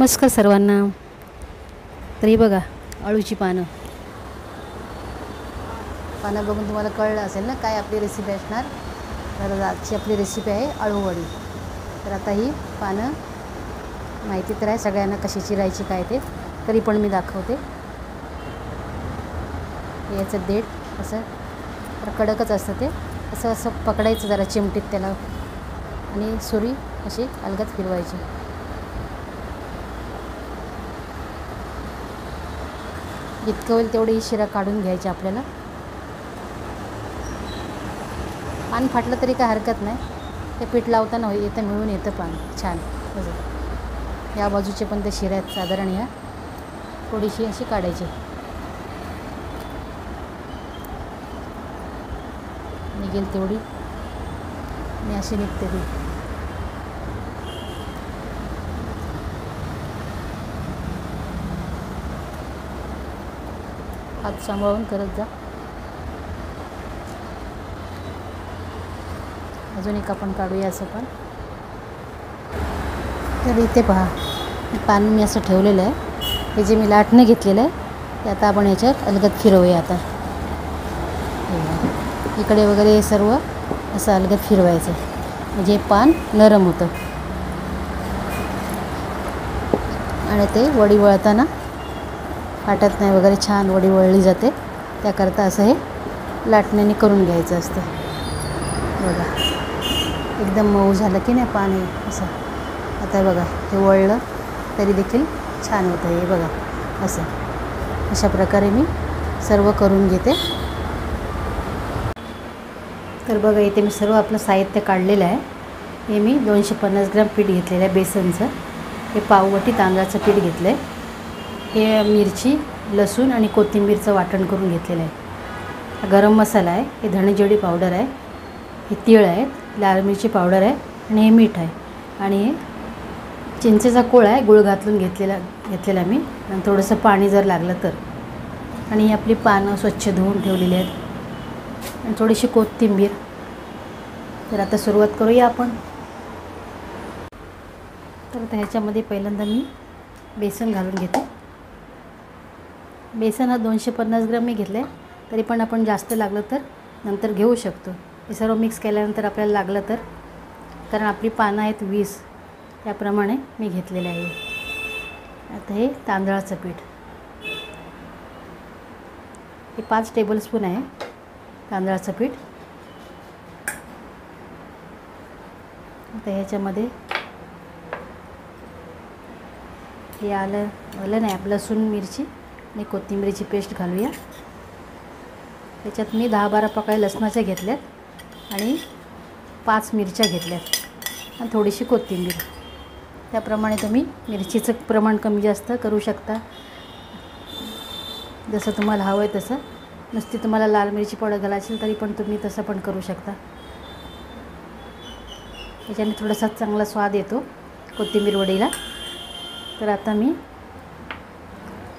नमस्कार सर्वांना। तरी बघा अळूची पानं बघून तुम्हाला कळलं असेल ना काय आपली रेसिपी असणार। तर आजची आपली रेसिपी आहे अळूवडी। तर आता ही पानं माहिती तर आहे सगळ्यांना कशी चिरायची काय ते, तरी पण मी दाखवते। याचं देठ असं कडकच असतं, ते असं असं पकडायचं जरा चिमटीत त्याला आणि सुरी अशी अलगद फिरवायची। जितकं होईल तेवढी शिरा काढून घ्यायची आपल्याला। पान फाटलं तरी काय हरकत नाही, ते पीठ लावताना येतं मिळून येतं पान छान। बघा या बाजूचे पण ते शिरा आहेत साधारण, ह्या थोडीशी अशी काढायची, निघेल तेवढी आणि अशी निघते ती। हात सांभाळून करत जा। अजून एक आपण काढूया असं पण। तर इथे पहा पान मी असं ठेवलेलं आहे, हे जे मी लाटणं घेतलेलं आहे ते आता आपण याच्यावर अलगद फिरवूया। आता इकडे वगैरे सर्व असं अलगद फिरवायचं, म्हणजे पान नरम होतं आणि ते वडी वळताना फाटत नाही वगैरे, छान वडी वळली जाते। त्याकरता असं हे लाटण्याने करून घ्यायचं असतं। बघा एकदम मऊ झालं की नाही पान हे असं। आता बघा हे वळलं तरी देखील छान होतं हे, बघा असं। अशा प्रकारे मी सर्व करून घेते। तर बघा इथे मी सर्व आपलं साहित्य काढलेलं आहे। हे मी 250 ग्रॅम पीठ घेतलेलं आहे बेसनचं। हे पाववाटी तांदळाचं पीठ घेतलं आहे। हे मिरची, लसूण आणि कोथिंबीरचं वाटण करून घेतलेलं आहे। गरम मसाला आहे, हे धणेजिरी पावडर आहे, हे तीळ आहेत, लाल मिरची पावडर आहे आणि हे मीठ आहे आणि हे चिंचेचा कोळ आहे, गुळ घातून घेतलेला मी, आणि थोडंसं पाणी जर लागलं तर। आणि ही आपली पानं स्वच्छ धुवून ठेवलेली आहेत आणि थोडीशी कोथिंबीर। तर आता सुरुवात करूया आपण। तर आता ह्याच्यामध्ये पहिल्यांदा मी बेसन घालून घेते। बेसन हा 250 ग्रॅम मी घेतलं आहे, तरी पण आपण जास्त लागलं तर नंतर घेऊ शकतो। हे सर्व मिक्स केल्यानंतर आपल्याला लागलं तर, कारण आपली पानं आहेत 20, त्याप्रमाणे मी घेतलेलं आहे। आता हे तांदळाचं पीठ, हे 5 टेबलस्पून आहे तांदळाचं पीठ। आता ह्याच्यामध्ये हे आलं नाही आपलं लसूण, मिरची आणि कोथिंबीरची पेस्ट घालूया। त्याच्यात मी 10-12 पाकळ्या लसणाच्या घेतल्यात आणि 5 मिरच्या घेतल्यात आणि थोडीशी कोथिंबीर। त्याप्रमाणे तुम्ही मिरचीचं प्रमाण कमी जास्त करू शकता, जसं तुम्हाला हवं आहे तसं। नुसती तुम्हाला लाल मिरची पावडर घालायची तरी पण तुम्ही तसं पण करू शकता। याच्याने थोडासा चांगला स्वाद येतो कोथिंबीर वडीला। तर आता मी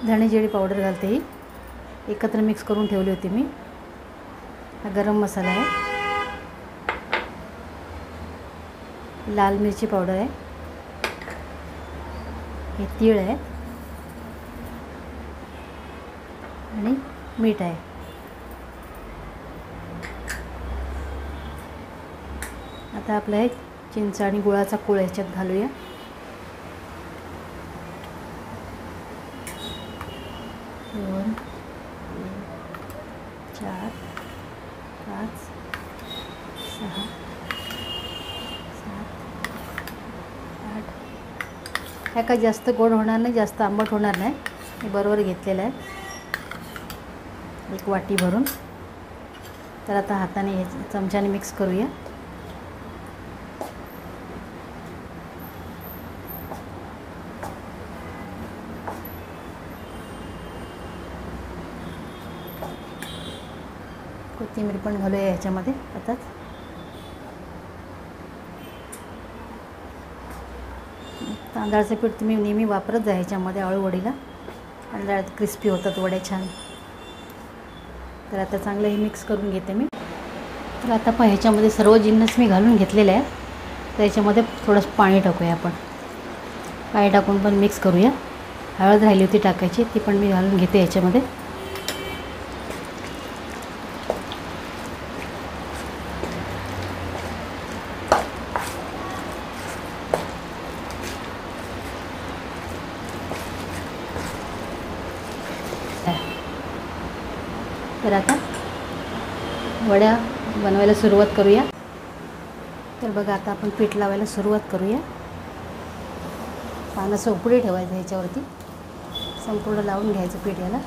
धणेजिरी पावडर घालते, ही एकत्र मिक्स करून ठेवली होती मी। हा गरम मसाला आहे, लाल मिरची पावडर आहे, हे तीळ आहे आणि मीठ आहे। आता आपलं हे चिंच आणि गुळाचा कोळ ह्याच्यात घालूया। दोन, 4, 5, 6, 7, 8। ह्या काय जास्त गोड होणार नाही, जास्त आंबट होणार नाही, हे बरोबर घेतलेलं आहे 1 वाटी भरून। तर आता हाताने हे चमच्याने मिक्स करूया। कोथिंबीर पण घालूया ह्याच्यामध्ये आताच। तांदळाचं पीठ तुम्ही नेहमी वापरत जा ह्याच्यामध्ये अळूवडीला, तांदळात क्रिस्पी होतात वड्या छान। तर आता चांगलं हे मिक्स करून घेते मी। तर आता पण ह्याच्यामध्ये सर्व जिन्नस मी घालून घेतलेले आहे, तर ह्याच्यामध्ये थोडंसं पाणी टाकूया आपण। पाणी टाकून पण मिक्स करूया. हळद राहिली होती टाकायची, ती पण मी घालून घेते याच्यामध्ये. तर आता वड्या बनवायला सुरुवात करूया. तर बघा आता आपण पीठ लावायला सुरुवात करूया. पानाचं उकळी ठेवायचं ह्याच्यावरती, संपूर्ण लावून घ्यायचं पीठ याला.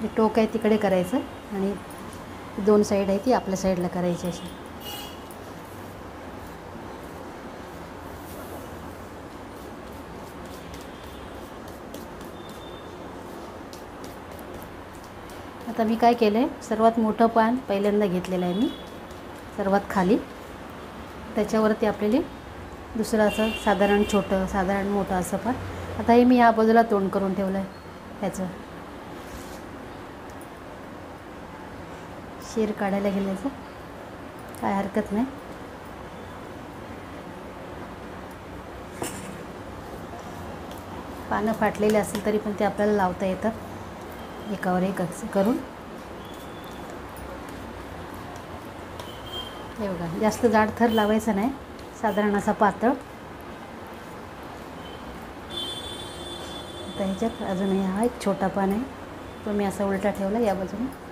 जे टोक आहे तिकडे करायचं आणि 2 साईड आहे ती आपल्या साईडला करायची अशी. आता मी काय केलं आहे, सर्वात मोठं पान पहिल्यांदा घेतलेलं आहे मी, सर्वात खाली. त्याच्यावरती आपल्याला दुसरं असं साधारण छोटं साधारण मोठं असं पान. आता हे मी या बाजूला तोंड करून ठेवलं आहे. ह्याचं शीर काढायला गेल्याचं काय हरकत नाही. पानं फाटलेले असेल तरी पण ते आपल्याला लावता येतात एकावर एक असं करून. हे बघा, जास्त जाड थर लावायचा नाही, साधारण असा पातळ. आता ह्याच्यात अजूनही हा एक छोटा पान आहे, तो मी असा उलटा ठेवला या बाजूने.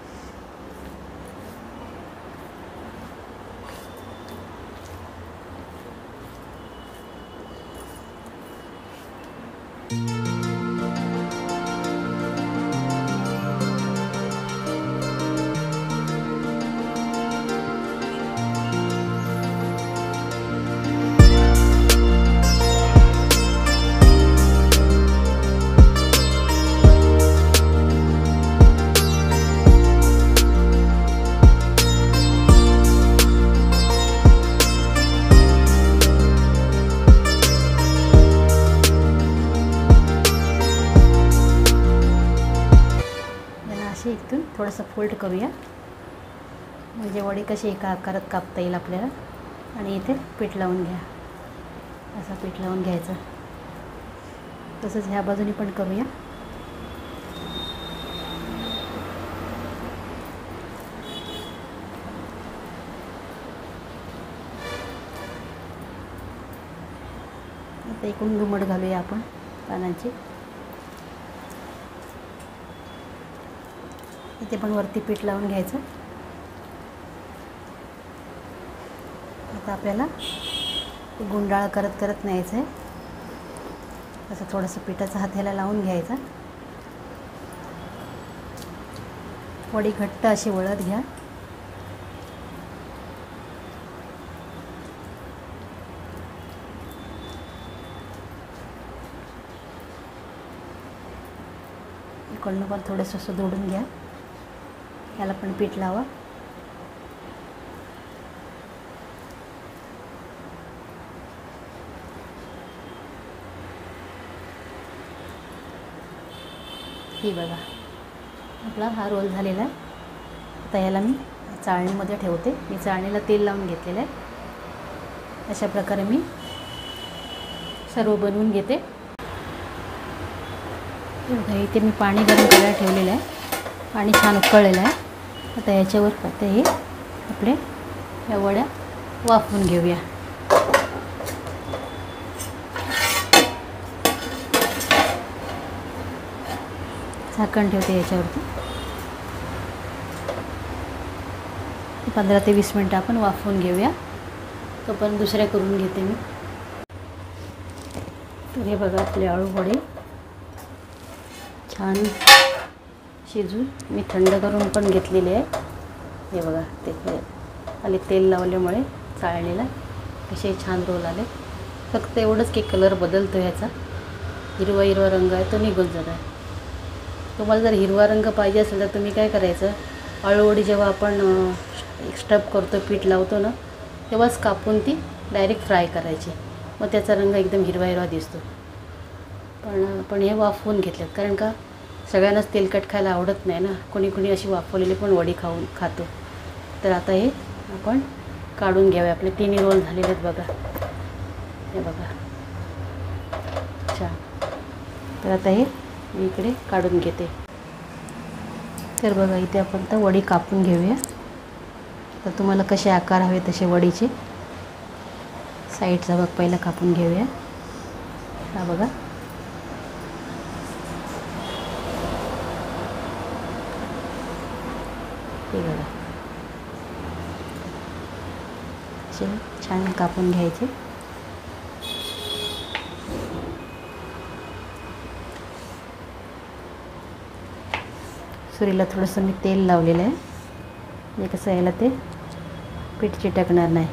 इथून थोडंसं फोल्ड करूया, म्हणजे वडी कशी एका आकारात कापता येईल आपल्याला. आणि इथे पीठ लावून घ्या, असं पीठ लावून घ्यायचं. तसंच ह्या बाजूने पण करूया. आता एकूण घुमट घालूया आपण पानांची. इथे पण वरती पीठ लावून घ्यायचं. आता आपल्याला गुंडाळ करत करत न्यायचं आहे. असं थोडंसं पिठाचा हात ह्याला लावून घ्यायचा. वडी घट्ट अशी वळत घ्या. इकडनं पण थोडंसं असं जोडून घ्या. याला पण पीठ लावा. ही बघा, आपला हा रोल झालेला आहे. आता याला मी चाळणीमध्ये ठेवते. मी चाळणीला तेल लावून घेतलेलं आहे. अशा प्रकारे मी सर्व बनवून घेते. इथे मी पाणी गरम करायला ठेवलेलं आहे. पाणी छान उकळलेलं आहे. आता याच्यावर फक्त हे आपले या वड्या वाफवून घेऊया. झाकण ठेवते याच्यावरती. 15 ते 20 मिनटं आपण वाफवून घेऊया. तो पण दुसऱ्या करून घेते मी. तर हे बघा, आपले आळू वडे छान शिजून मी थंड करून पण घेतलेले आहे. हे बघा, ते खाली तेल लावल्यामुळे चाळणीला कसे छान रोल आले. फक्त एवढंच की कलर बदलतो ह्याचा. हिरवा हिरवा रंग आहे तो निघून जात आहे. तुम्हाला जर हिरवा रंग पाहिजे असेल तर तुम्ही काय करायचं, आळूवडी जेव्हा आपण स्टफ करतो, पीठ लावतो ना, तेव्हाच कापून ती डायरेक्ट फ्राय करायची. मग त्याचा रंग एकदम हिरवा हिरवा दिसतो. पण हे वाफवून घेतलेत, कारण का सगळ्यांनाच तेलकट खायला आवडत नाही ना. कोणी कोणी अशी वाफवलेली पण वडी खातो. तर आता हे आपण काढून घ्यावे. आपले तिन्ही रोल झालेले आहेत बघा, हे बघा छान. तर आता हे मी इकडे काढून घेते. तर बघा इथे आपण आता वडी कापून घेऊया. तर तुम्हाला कसे आकार हवे तसे वडीचे साईडचा भाग पहिला कापून घेऊया. हा बघा, हे बघा असे छान कापून घ्यायचे. सुरीला थोडंसं मी तेल लावलेलं आहे, म्हणजे कसं यायला ते पीठ चिटकणार नाही.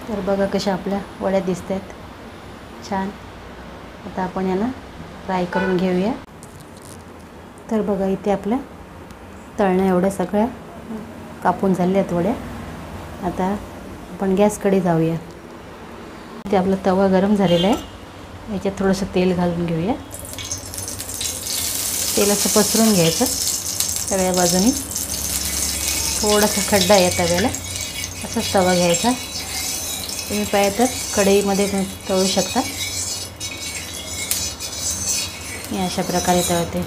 तर बघा कशा आपल्या वड्या दिसत आहेत छान. आता आपण यांना फ्राय करून घेऊया. तर बघा इथे आपल्या तळण्या एवढ्या सगळ्या कापून झाल्या आहेत वड्या. आता आपण गॅसकडे जाऊया. इथे आपला तवा गरम झालेला आहे, याच्यात थोडंसं तेल घालून घेऊया. तेल असं पसरून घ्यायचं सगळ्या बाजूनी. थोडासा खड्डा आहे तव्याला, असंच तवा घ्यायचा. तुम्ही पाहिजे तर कढईमध्ये पण तळू शकता. मी अशा प्रकारे तळते.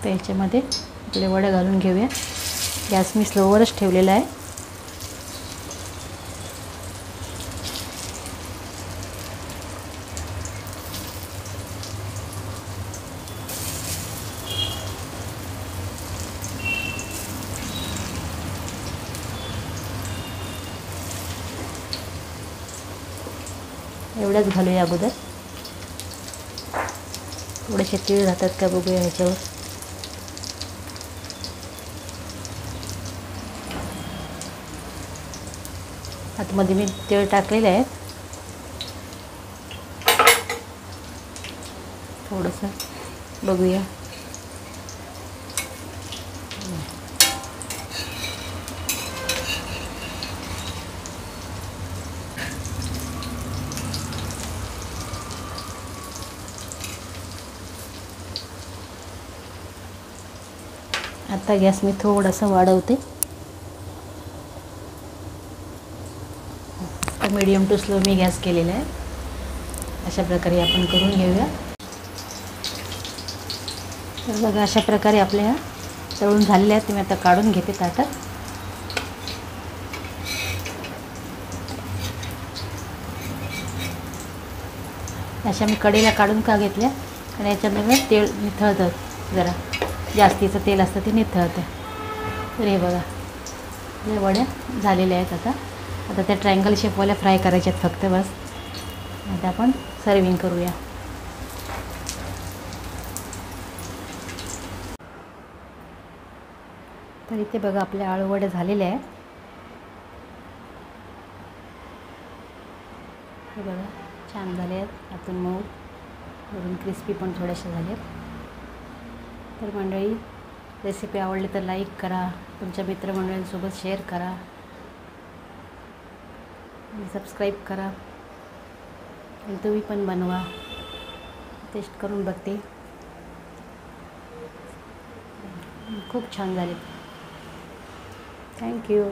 तर याच्यामध्ये आपले वडे घालून घेऊया. गॅस मी स्लोवरच ठेवलेला आहे. एवढंच घालूया अगोदर. थोडेसे तीळ राहतात का बघूया ह्याच्यावर. आतमध्ये मी तीळ टाकलेले आहेत. थोडंसं बघूया. आता गॅस मी थोडासा वाढवते. मीडियम टू स्लो मी गॅस केलेला आहे. अशा प्रकारे आपण करून घेऊया. तर बघा अशा प्रकारे आपल्या तळून झालेल्या आहेत. मी आता काढून घेते ताटात. अशा मी कढईला काढून का घेतल्या, आणि याच्यामध्ये तेल निथळतं, जरा जास्तीचं तेल असतं ते निथळतं. तर हे बघा या वड्या झालेल्या आहेत. आता त्या ट्रायंगल शेपवाल्या फ्राय करायच्या आहेत फक्त, बस. आता आपण सर्विंग करूया. तर इथे बघा आपल्या आळू वड्या झालेल्या आहेत. हे बघा छान झाले आहेत, आतून मऊ, वरून क्रिस्पी पण थोड्याशा झाले आहेत. तर मंडळी, रेसिपी आवडली तर लाईक करा, तुमच्या मित्रमंडळींसोबत शेअर करा, सबस्क्राईब करा, आणि तुम्ही पण बनवा. टेस्ट करून बघते, खूप छान झाले. थँक्यू.